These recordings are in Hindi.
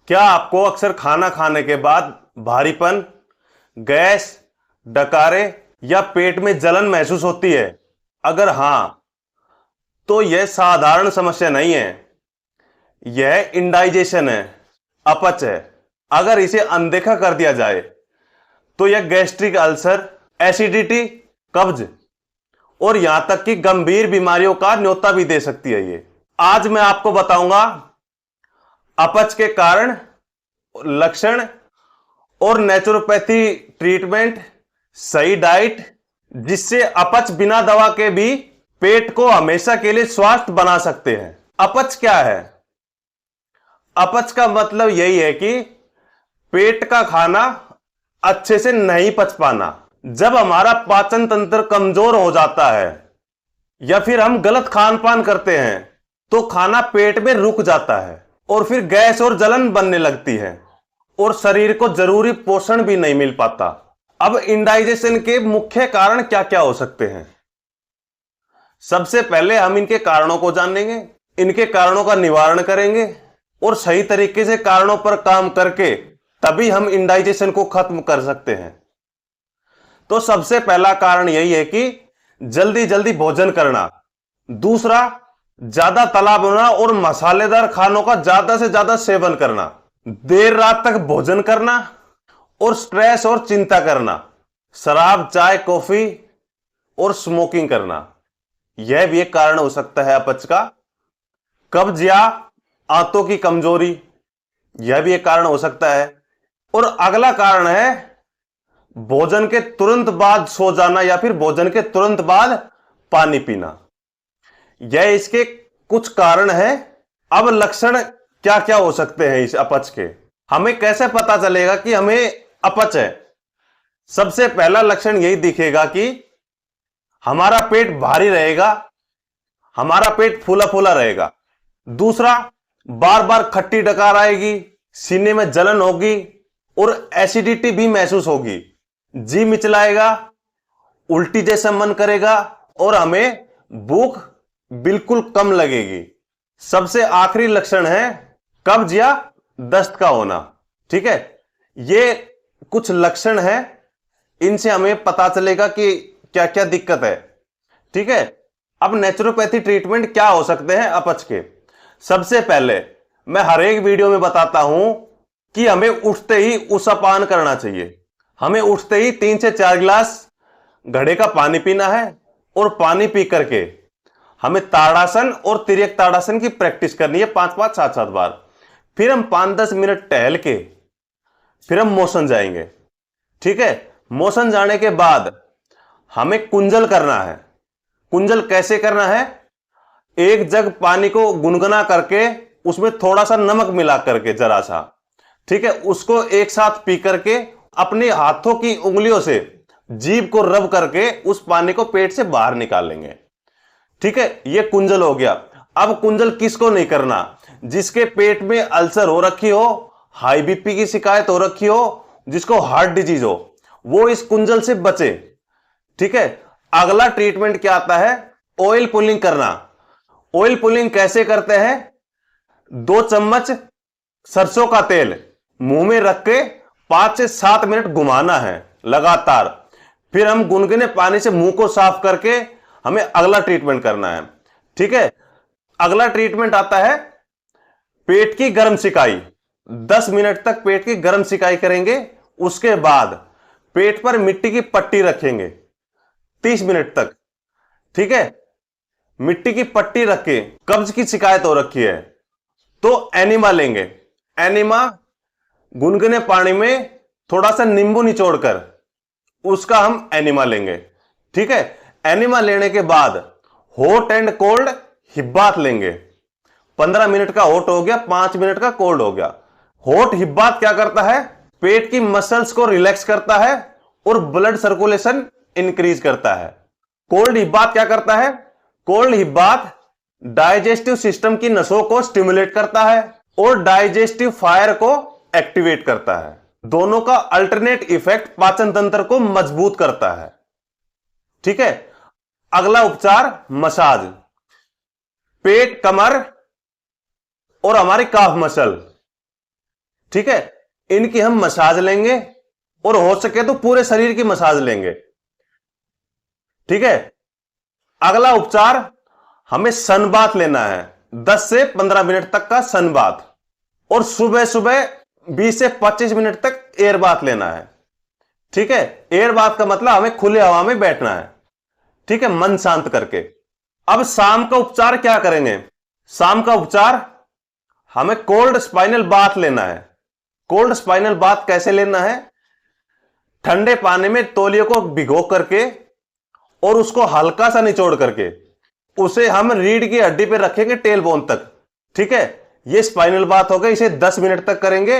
क्या आपको अक्सर खाना खाने के बाद भारीपन, गैस, डकारे या पेट में जलन महसूस होती है? अगर हां, तो यह साधारण समस्या नहीं है। यह इंडाइजेशन है, अपच है। अगर इसे अनदेखा कर दिया जाए तो यह गैस्ट्रिक अल्सर, एसिडिटी, कब्ज और यहां तक कि गंभीर बीमारियों का न्योता भी दे सकती है। ये आज मैं आपको बताऊंगा अपच के कारण, लक्षण और नेचुरोपैथी ट्रीटमेंट, सही डाइट जिससे अपच बिना दवा के भी पेट को हमेशा के लिए स्वस्थ बना सकते हैं। अपच क्या है? अपच का मतलब यही है कि पेट का खाना अच्छे से नहीं पच पाना। जब हमारा पाचन तंत्र कमजोर हो जाता है या फिर हम गलत खान पान करते हैं तो खाना पेट में रुक जाता है और फिर गैस और जलन बनने लगती है और शरीर को जरूरी पोषण भी नहीं मिल पाता। अब इंडाइजेशन के मुख्य कारण क्या क्या हो सकते हैं? सबसे पहले हम इनके कारणों को जानेंगे, इनके कारणों का निवारण करेंगे और सही तरीके से कारणों पर काम करके तभी हम इंडाइजेशन को खत्म कर सकते हैं। तो सबसे पहला कारण यही है कि जल्दी जल्दी भोजन करना। दूसरा, ज्यादा तला भुना और मसालेदार खानों का ज्यादा से ज्यादा सेवन करना। देर रात तक भोजन करना और स्ट्रेस और चिंता करना। शराब, चाय, कॉफी और स्मोकिंग करना, यह भी एक कारण हो सकता है अपच का। कब्ज या आंतों की कमजोरी, यह भी एक कारण हो सकता है। और अगला कारण है भोजन के तुरंत बाद सो जाना या फिर भोजन के तुरंत बाद पानी पीना। यह इसके कुछ कारण हैं। अब लक्षण क्या क्या हो सकते हैं इस अपच के? हमें कैसे पता चलेगा कि हमें अपच है? सबसे पहला लक्षण यही दिखेगा कि हमारा पेट भारी रहेगा, हमारा पेट फूला फूला रहेगा। दूसरा, बार बार खट्टी डकार आएगी, सीने में जलन होगी और एसिडिटी भी महसूस होगी। जी मिचलाएगा, उल्टी जैसा मन करेगा और हमें भूख बिल्कुल कम लगेगी। सबसे आखिरी लक्षण है कब्ज या दस्त का होना। ठीक है, ये कुछ लक्षण हैं, इनसे हमें पता चलेगा कि क्या क्या दिक्कत है। ठीक है, अब नेचुरोपैथी ट्रीटमेंट क्या हो सकते हैं अपच के? सबसे पहले मैं हर एक वीडियो में बताता हूं कि हमें उठते ही उषापान करना चाहिए। हमें उठते ही 3 से 4 गिलास घड़े का पानी पीना है और पानी पी करके हमें ताड़ासन और तिर्यक ताड़ासन की प्रैक्टिस करनी है 5-5, 7-7 बार। फिर हम 5-10 मिनट टहल के फिर हम मोशन जाएंगे। ठीक है, मोशन जाने के बाद हमें कुंजल करना है। कुंजल कैसे करना है? एक जग पानी को गुनगुना करके उसमें थोड़ा सा नमक मिला करके जरा सा, ठीक है, उसको एक साथ पी करके अपने हाथों की उंगलियों से जीभ को रब करके उस पानी को पेट से बाहर निकालेंगे। ठीक है, ये कुंजल हो गया। अब कुंजल किसको नहीं करना? जिसके पेट में अल्सर हो रखी हो, हाई बीपी की शिकायत हो रखी हो, जिसको हार्ट डिजीज हो, वो इस कुंजल से बचे। ठीक है, अगला ट्रीटमेंट क्या आता है? ऑयल पुलिंग करना। ऑयल पुलिंग कैसे करते हैं? 2 चम्मच सरसों का तेल मुंह में रख के 5 से 7 मिनट घुमाना है लगातार। फिर हम गुनगुने पानी से मुंह को साफ करके हमें अगला ट्रीटमेंट करना है। ठीक है, अगला ट्रीटमेंट आता है पेट की गर्म सिकाई। 10 मिनट तक पेट की गर्म सिकाई करेंगे। उसके बाद पेट पर मिट्टी की पट्टी रखेंगे 30 मिनट तक। ठीक है, मिट्टी की पट्टी रख के कब्ज की शिकायत हो रखी है तो एनिमा लेंगे। एनिमा गुनगुने पानी में थोड़ा सा नींबू निचोड़कर उसका हम एनिमा लेंगे। ठीक है, एनिमा लेने के बाद हॉट एंड कोल्ड हिब्बात लेंगे। 15 मिनट का हॉट हो गया, 5 मिनट का कोल्ड हो गया। हॉट हिब्बात क्या करता है? पेट की मसल्स को रिलैक्स करता है और ब्लड सर्कुलेशन इंक्रीज करता है। कोल्ड हिब्बात क्या करता है? कोल्ड हिब्बात डाइजेस्टिव सिस्टम की नसों को स्टिमुलेट करता है और डाइजेस्टिव फायर को एक्टिवेट करता है। दोनों का अल्टरनेट इफेक्ट पाचन तंत्र को मजबूत करता है। ठीक है, अगला उपचार मसाज। पेट, कमर और हमारी काफ मसल, ठीक है, इनकी हम मसाज लेंगे और हो सके तो पूरे शरीर की मसाज लेंगे। ठीक है, अगला उपचार, हमें सन बाथ लेना है, 10 से 15 मिनट तक का सन बाथ, और सुबह सुबह 20 से 25 मिनट तक एयर बाथ लेना है। ठीक है, एयर बाथ का मतलब हमें खुले हवा में बैठना है। ठीक है, मन शांत करके। अब शाम का उपचार क्या करेंगे? शाम का उपचार, हमें कोल्ड स्पाइनल बाथ लेना है। कोल्ड स्पाइनल बाथ कैसे लेना है? ठंडे पानी में तौलिए को भिगो करके और उसको हल्का सा निचोड़ करके उसे हम रीढ़ की हड्डी पे रखेंगे टेल बोन तक। ठीक है, ये स्पाइनल बाथ हो गया, इसे 10 मिनट तक करेंगे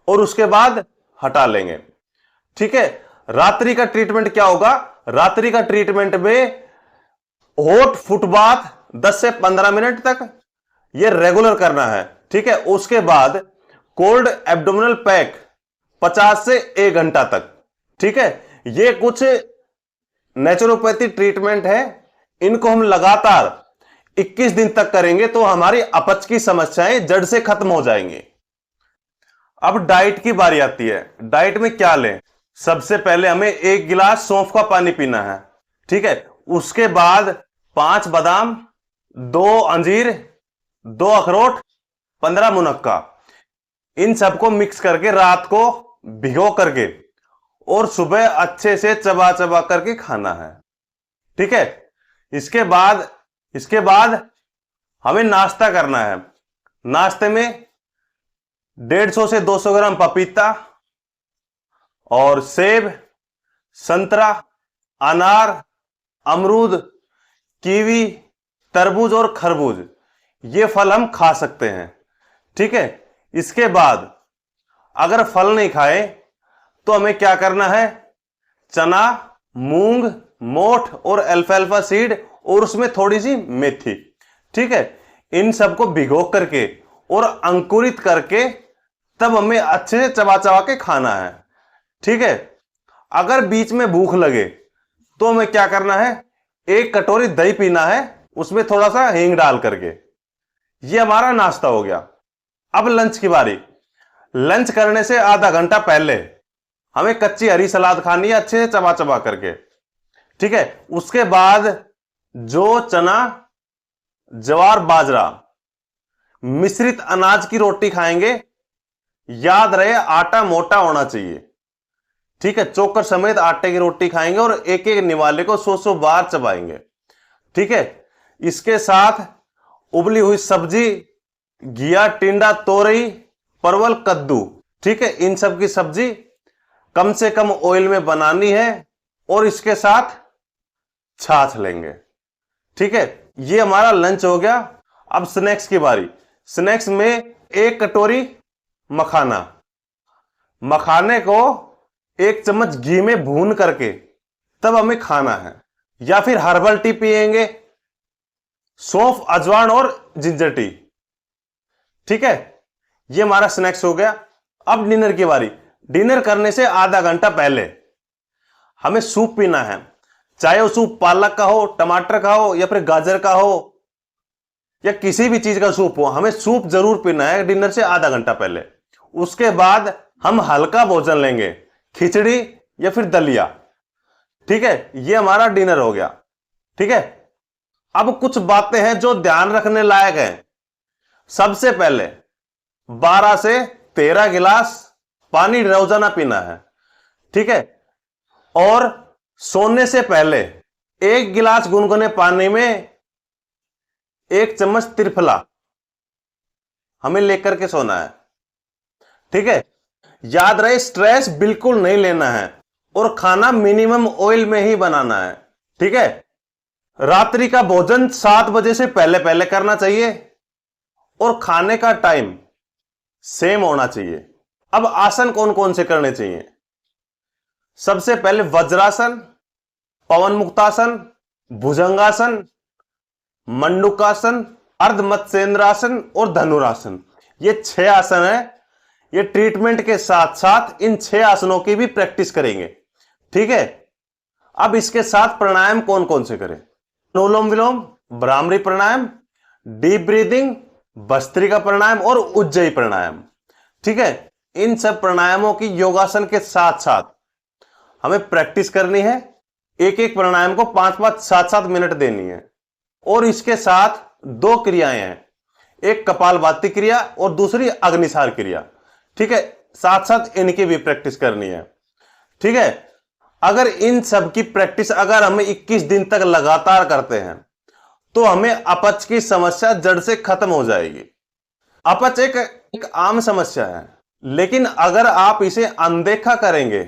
और उसके बाद हटा लेंगे। ठीक है, रात्रि का ट्रीटमेंट क्या होगा? रात्रि का ट्रीटमेंट में हॉट फुट बाथ 10 से 15 मिनट तक ये रेगुलर करना है। ठीक है, उसके बाद कोल्ड एब्डोमिनल पैक 50 से 1 घंटा तक। ठीक है, ये कुछ नेचुरोपैथी ट्रीटमेंट है, इनको हम लगातार 21 दिन तक करेंगे तो हमारी अपच की समस्याएं जड़ से खत्म हो जाएंगी। अब डाइट की बारी आती है। डाइट में क्या लें? सबसे पहले हमें 1 गिलास सौंफ का पानी पीना है। ठीक है, उसके बाद 5 बादाम, 2 अंजीर, 2 अखरोट, 15 मुनक्का, इन सबको मिक्स करके रात को भिगो करके और सुबह अच्छे से चबा चबा करके खाना है। ठीक है, इसके बाद हमें नाश्ता करना है। नाश्ते में 150 से 200 ग्राम पपीता और सेब, संतरा, अनार, अमरूद, कीवी, तरबूज और खरबूज, ये फल हम खा सकते हैं। ठीक है, इसके बाद अगर फल नहीं खाए तो हमें क्या करना है? चना, मूंग, मोठ और अल्फाल्फा सीड और उसमें थोड़ी सी मेथी। ठीक है, इन सबको भिगो करके और अंकुरित करके तब हमें अच्छे से चबा चबा के खाना है। ठीक है, अगर बीच में भूख लगे तो हमें क्या करना है? 1 कटोरी दही पीना है, उसमें थोड़ा सा हींग डाल करके। ये हमारा नाश्ता हो गया। अब लंच की बारी। लंच करने से आधा घंटा पहले हमें कच्ची हरी सलाद खानी है, अच्छे से चबा चबा करके। ठीक है, उसके बाद जो चना, ज्वार, बाजरा मिश्रित अनाज की रोटी खाएंगे। याद रहे, आटा मोटा होना चाहिए। ठीक है, चोकर समेत आटे की रोटी खाएंगे और एक एक निवाले को 100 बार चबाएंगे। ठीक है, इसके साथ उबली हुई सब्जी, घिया, टिंडा, तोरई, परवल, कद्दू। ठीक है, इन सब की सब्जी कम से कम ऑयल में बनानी है और इसके साथ छाछ लेंगे। ठीक है, ये हमारा लंच हो गया। अब स्नैक्स की बारी। स्नैक्स में 1 कटोरी मखाना, मखाने को 1 चम्मच घी में भून करके तब हमें खाना है, या फिर हर्बल टी पिएंगे, सौंफ, अजवाइन और जिंजर टी। ठीक है, ये हमारा स्नैक्स हो गया। अब डिनर की बारी। डिनर करने से आधा घंटा पहले हमें सूप पीना है, चाहे वो सूप पालक का हो, टमाटर का हो या फिर गाजर का हो या किसी भी चीज का सूप हो, हमें सूप जरूर पीना है डिनर से आधा घंटा पहले। उसके बाद हम हल्का भोजन लेंगे, खिचड़ी या फिर दलिया। ठीक है, ये हमारा डिनर हो गया। ठीक है, अब कुछ बातें हैं जो ध्यान रखने लायक हैं। सबसे पहले 12 से 13 गिलास पानी रोजाना पीना है। ठीक है, और सोने से पहले 1 गिलास गुनगुने पानी में 1 चम्मच त्रिफला हमें लेकर के सोना है। ठीक है, याद रहे, स्ट्रेस बिल्कुल नहीं लेना है और खाना मिनिमम ऑयल में ही बनाना है। ठीक है, रात्रि का भोजन 7 बजे से पहले पहले करना चाहिए और खाने का टाइम सेम होना चाहिए। अब आसन कौन कौन से करने चाहिए? सबसे पहले वज्रासन, पवन मुक्तासन, भुजंगासन, मंडूकासन, अर्ध मत्स्येंद्रासन और धनुरासन। ये 6 आसन है। ये ट्रीटमेंट के साथ साथ इन 6 आसनों की भी प्रैक्टिस करेंगे। ठीक है, अब इसके साथ प्राणायाम कौन कौन से करें? अनुलोम विलोम, भ्रामरी प्राणायाम, डीप ब्रीदिंग, भस्त्रिका प्राणायाम और उज्जयी प्राणायाम। ठीक है। इन सब प्राणायामों की योगासन के साथ साथ हमें प्रैक्टिस करनी है। एक एक प्राणायाम को 5-5 7-7 मिनट देनी है। और इसके साथ 2 क्रियाएं हैं, एक कपालभाति क्रिया और दूसरी अग्निसार क्रिया। ठीक है, साथ साथ इनकी भी प्रैक्टिस करनी है। ठीक है, अगर इन सब की प्रैक्टिस अगर हम 21 दिन तक लगातार करते हैं तो हमें अपच की समस्या जड़ से खत्म हो जाएगी। अपच एक आम समस्या है, लेकिन अगर आप इसे अनदेखा करेंगे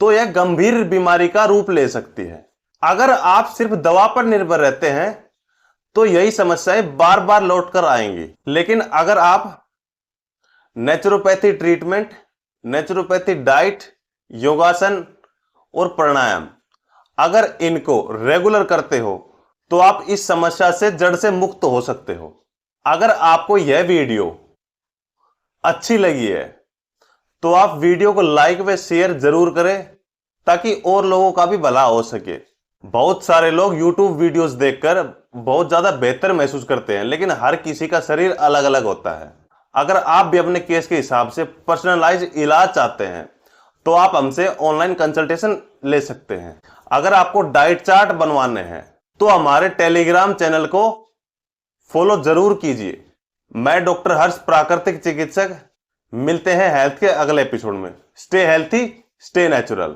तो यह गंभीर बीमारी का रूप ले सकती है। अगर आप सिर्फ दवा पर निर्भर रहते हैं तो यही समस्याएं बार बार लौट कर आएंगी। लेकिन अगर आप नेचुरोपैथी ट्रीटमेंट, नेचुरोपैथी डाइट, योगासन और प्राणायाम अगर इनको रेगुलर करते हो तो आप इस समस्या से जड़ से मुक्त हो सकते हो। अगर आपको यह वीडियो अच्छी लगी है तो आप वीडियो को लाइक व शेयर जरूर करें ताकि और लोगों का भी भला हो सके। बहुत सारे लोग YouTube वीडियोस देखकर बहुत ज्यादा बेहतर महसूस करते हैं, लेकिन हर किसी का शरीर अलग अलग होता है। अगर आप भी अपने केस के हिसाब से पर्सनलाइज इलाज चाहते हैं तो आप हमसे ऑनलाइन कंसल्टेशन ले सकते हैं। अगर आपको डाइट चार्ट बनवाने हैं तो हमारे टेलीग्राम चैनल को फॉलो जरूर कीजिए। मैं डॉक्टर हर्ष, प्राकृतिक चिकित्सक। मिलते हैं हेल्थ के अगले एपिसोड में। Stay healthy, stay natural.